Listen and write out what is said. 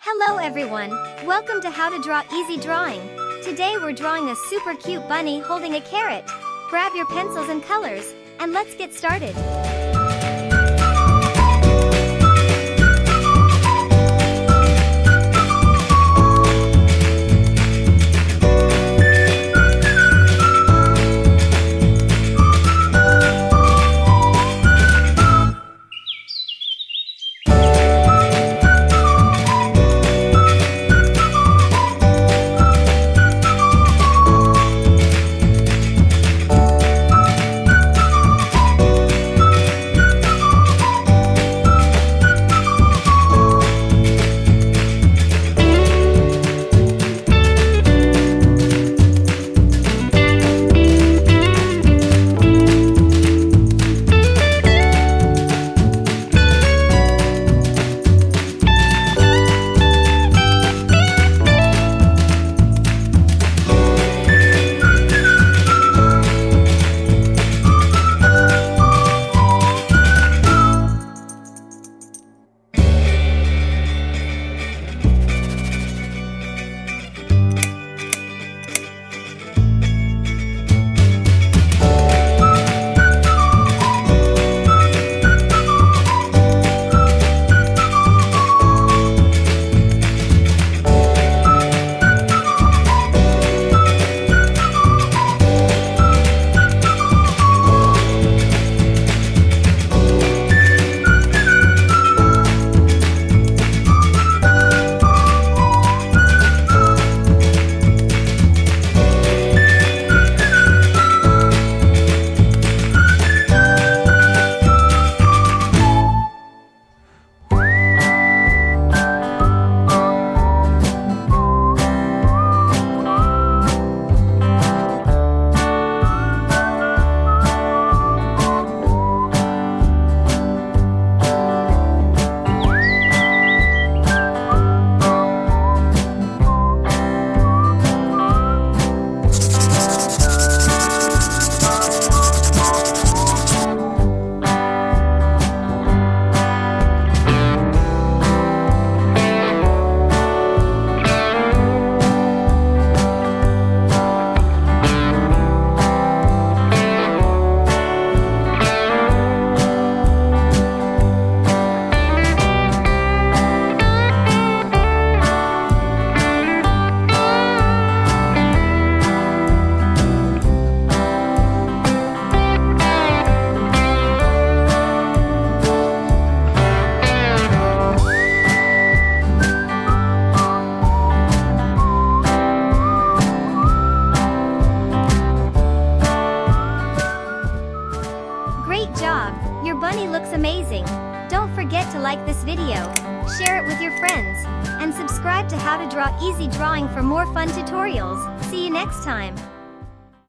Hello everyone, welcome to How to Draw Easy Drawing. Today we're drawing a super cute bunny holding a carrot. Grab your pencils and colors, and let's get started. Great job! Your bunny looks amazing. Don't forget to like this video, share it with your friends, and subscribe to How to Draw Easy Drawing for more fun tutorials. See you next time!